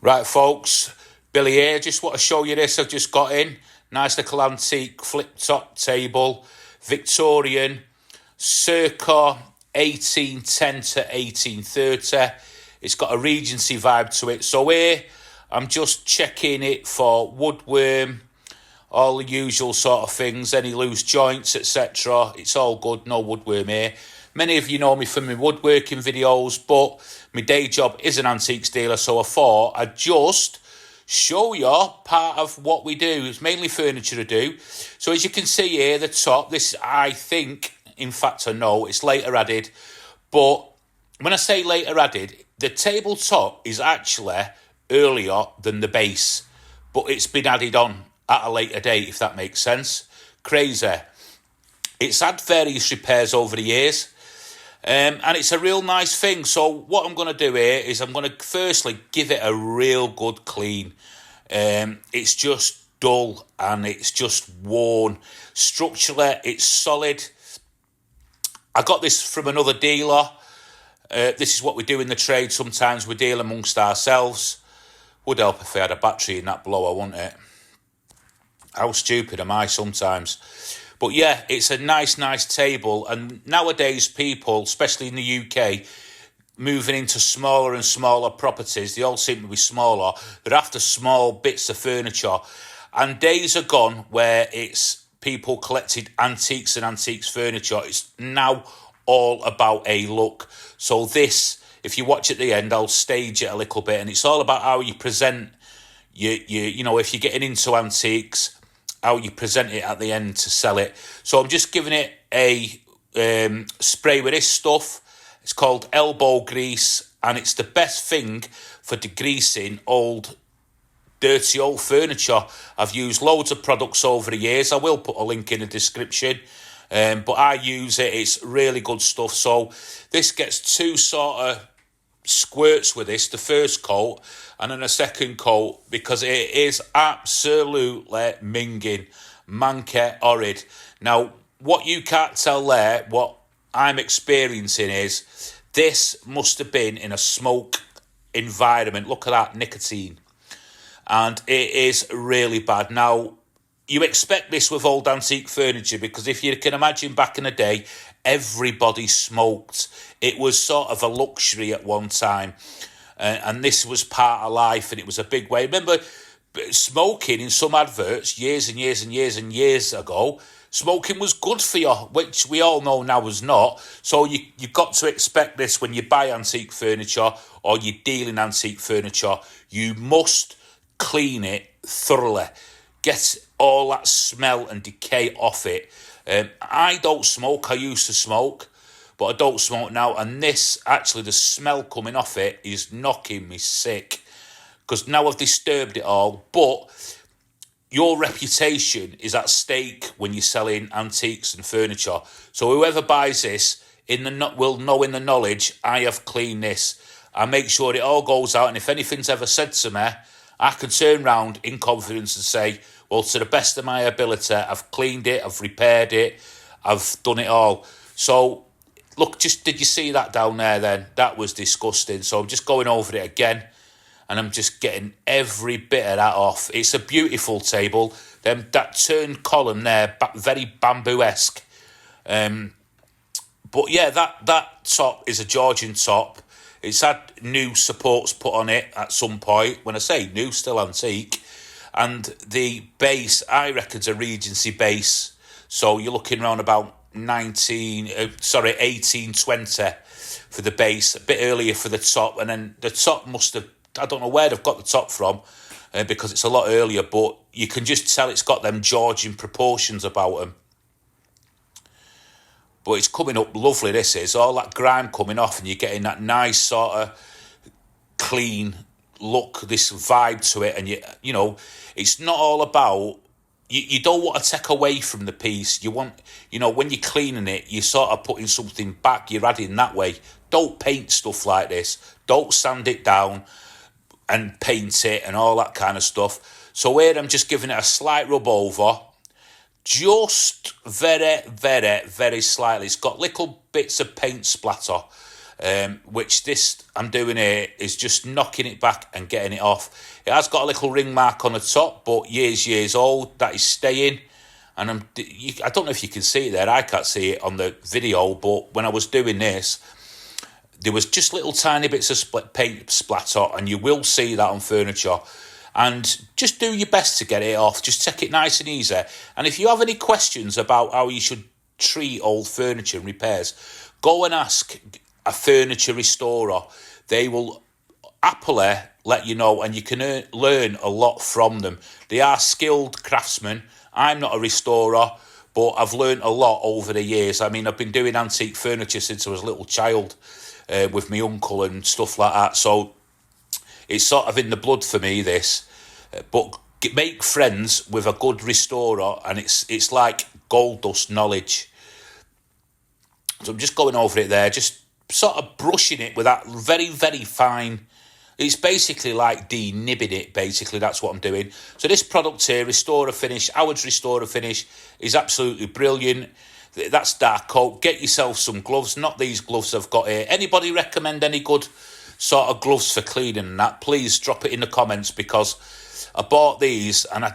Right, folks, Billy here. Just want to show you this I've just got in. Nice little antique flip-top table, Victorian, circa 1810 to 1830. It's got a Regency vibe to it. So here, I'm just checking it for woodworm, all the usual sort of things, any loose joints, etc. It's all good, no woodworm here. Many of you know me from my woodworking videos, but my day job is an antiques dealer, so I thought I'd just show you part of what we do. It's mainly furniture I do. So as you can see here, the top, this I think, in fact I know, it's later added, but when I say later added, the tabletop is actually earlier than the base, but it's been added on at a later date, if that makes sense. Crazy. It's had various repairs over the years. And it's a real nice thing. So what I'm going to do here is I'm going to firstly give it a real good clean. It's just dull and it's just worn. Structurally, it's solid. I got this from another dealer. This is what we do in the trade. Sometimes we deal amongst ourselves. Would help if I had a battery in that blower, wouldn't it? How stupid am I sometimes? But yeah, it's a nice table. And nowadays people, especially in the UK, moving into smaller and smaller properties, they all seem to be smaller. They're after small bits of furniture. And days are gone where it's people collected antiques and antiques furniture. It's now all about a look. So this, if you watch at the end, I'll stage it a little bit. And it's all about how you present, you know, if you're getting into antiques, how you present it at the end to sell it. So I'm just giving it a spray with this stuff. It's called elbow grease, and it's the best thing for degreasing dirty old furniture. I've used loads of products over the years. I will put a link in the description, but I use it. It's really good stuff. So this gets two sort of squirts with this, the first coat and then a second coat, because it is absolutely minging, manky horrid. Now, what you can't tell there, what I'm experiencing is this must have been in a smoke environment. Look at that nicotine, and it is really bad. Now, you expect this with old antique furniture, because if you can imagine back in the day, everybody smoked. It was sort of a luxury at one time, and this was part of life, and it was a big way. Remember, smoking in some adverts years and years and years and years ago, smoking was good for you, which we all know now is not. So you've got to expect this when you buy antique furniture or you deal in antique furniture. You must clean it thoroughly. Get all that smell and decay off it. I don't smoke. I used to smoke, but I don't smoke now. And this, actually, the smell coming off it is knocking me sick, because now I've disturbed it all. But your reputation is at stake when you're selling antiques and furniture. So whoever buys this will know in the knowledge I have cleaned this. I make sure it all goes out. And if anything's ever said to me, I can turn round in confidence and say, well, to the best of my ability, I've cleaned it, I've repaired it, I've done it all. So, look, did you see that down there then? That was disgusting. So I'm just going over it again, and I'm just getting every bit of that off. It's a beautiful table. That turned column there, very bamboo-esque. But yeah, that top is a Georgian top. It's had new supports put on it at some point. When I say new, still antique. And the base, I reckon, is a Regency base. So you're looking around about 1820 for the base, a bit earlier for the top. And then the top must have, I don't know where they've got the top from, because it's a lot earlier, but you can just tell it's got them Georgian proportions about them. But it's coming up lovely, this is. All that grime coming off, and you're getting that nice sort of clean look, this vibe to it. And you know, it's not all about, you don't want to take away from the piece. You want, you know, when you're cleaning it, you're sort of putting something back, you're adding that way. Don't paint stuff like this. Don't sand it down and paint it and all that kind of stuff. So here I'm just giving it a slight rub over, just very, very, very slightly. It's got little bits of paint splatter, which this I'm doing here is just knocking it back and getting it off. It has got a little ring mark on the top, but years old, that is staying. And I don't know if you can see it there. I can't see it on the video, but when I was doing this, there was just little tiny bits of paint splatter, and you will see that on furniture. And just do your best to get it off. Just take it nice and easy. And if you have any questions about how you should treat old furniture and repairs, go and ask a furniture restorer. They will happily let you know, and you can learn a lot from them. They are skilled craftsmen. I'm not a restorer, but I've learned a lot over the years. I mean, I've been doing antique furniture since I was a little child with my uncle and stuff like that. So it's sort of in the blood for me, this. But make friends with a good restorer, and it's like gold dust knowledge. So I'm just going over it there, just sort of brushing it with that very, very fine. It's basically like de-nibbing it, basically. That's what I'm doing. So this product here, Restorer Finish, Howard's Restorer Finish, is absolutely brilliant. That's dark coat. Get yourself some gloves, not these gloves I've got here. Anybody recommend any good sort of gloves for cleaning and that? Please drop it in the comments, because I bought these and they're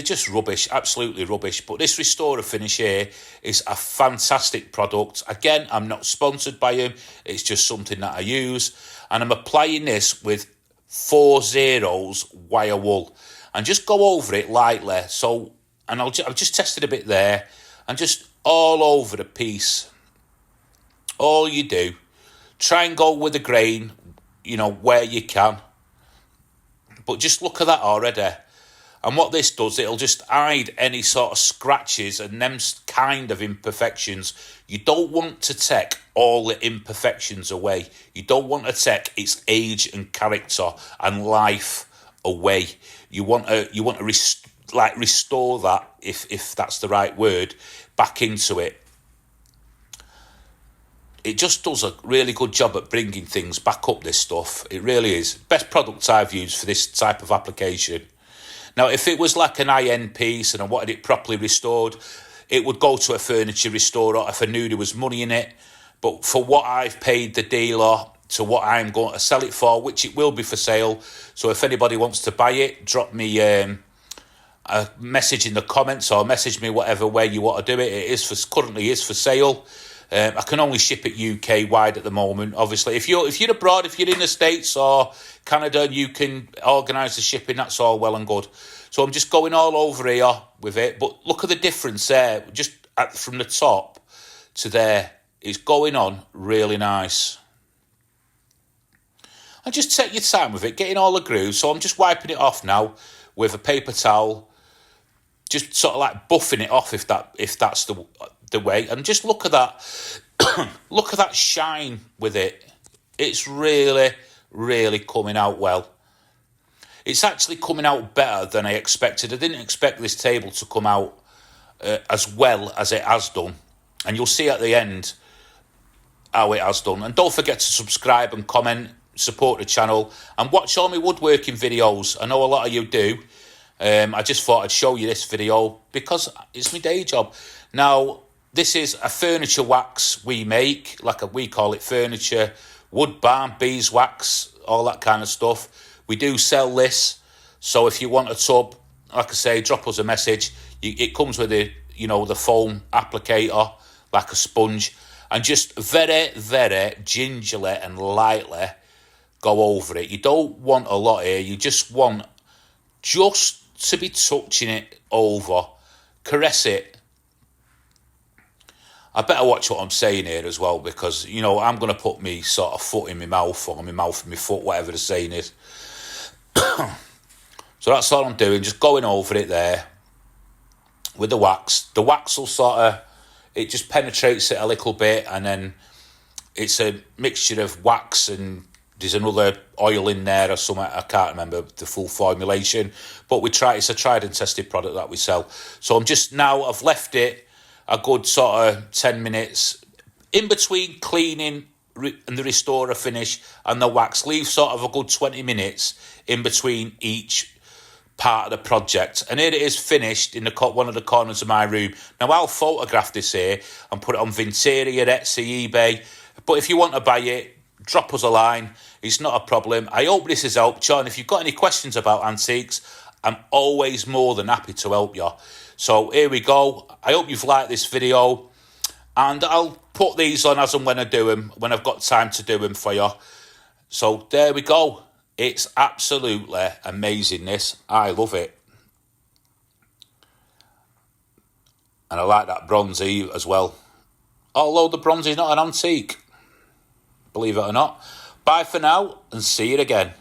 just rubbish, absolutely rubbish. But this Restorer Finish here is a fantastic product. Again, I'm not sponsored by them. It's just something that I use. And I'm applying this with 4 zeros wire wool. And just go over it lightly. So, and I've just tested a bit there. And just all over the piece. All you do, try and go with the grain, where you can. But just look at that already. And what this does, it'll just hide any sort of scratches and them kind of imperfections. You don't want to take all the imperfections away. You don't want to take its age and character and life away. You want to restore that, if that's the right word, back into it. It just does a really good job at bringing things back up, this stuff. It really is. Best product I've used for this type of application. Now, if it was like an high-end piece and I wanted it properly restored, it would go to a furniture restorer if I knew there was money in it. But for what I've paid the dealer to what I'm going to sell it for, which it will be for sale, so if anybody wants to buy it, drop me a message in the comments or message me whatever way you want to do it. It currently is for sale. I can only ship it UK wide at the moment. Obviously, if you're abroad, if you're in the States or Canada, you can organise the shipping. That's all well and good. So I'm just going all over here with it. But look at the difference there. Just from the top to there, it's going on really nice. And just take your time with it, getting all the grooves. So I'm just wiping it off now with a paper towel, just sort of like buffing it off if that's the way. And just look at that. Look at that shine with it. It's really, really coming out well. It's actually coming out better than I expected. I didn't expect this table to come out as well as it has done. And you'll see at the end how it has done. And don't forget to subscribe and comment, support the channel, and watch all my woodworking videos. I know a lot of you do. I just thought I'd show you this video because it's my day job. Now, this is a furniture wax we make, we call it furniture, wood barn, beeswax, all that kind of stuff. We do sell this, so if you want a tub, like I say, drop us a message. It comes with the foam applicator, like a sponge, and just very, very gingerly and lightly go over it. You don't want a lot here. You just want to be touching it over, caress it. I better watch what I'm saying here as well, because, I'm going to put me sort of foot in my mouth, or my mouth in my foot, whatever the saying is. So that's all I'm doing, just going over it there with the wax. The wax will it just penetrates it a little bit, and then it's a mixture of wax and there's another oil in there or something. I can't remember the full formulation, but it's a tried and tested product that we sell. So I've left it a good sort of 10 minutes in between cleaning and the Restorer Finish and the wax. Leave sort of a good 20 minutes in between each part of the project. And here it is finished in one of the corners of my room. Now, I'll photograph this here and put it on Vinteria, Etsy, eBay. But if you want to buy it, drop us a line. It's not a problem. I hope this has helped you. And if you've got any questions about antiques, I'm always more than happy to help you. So here we go. I hope you've liked this video. And I'll put these on as and when I do them, when I've got time to do them for you. So there we go. It's absolutely amazing, this. I love it. And I like that bronzy as well. Although the bronzy's not an antique, believe it or not. Bye for now, and see you again.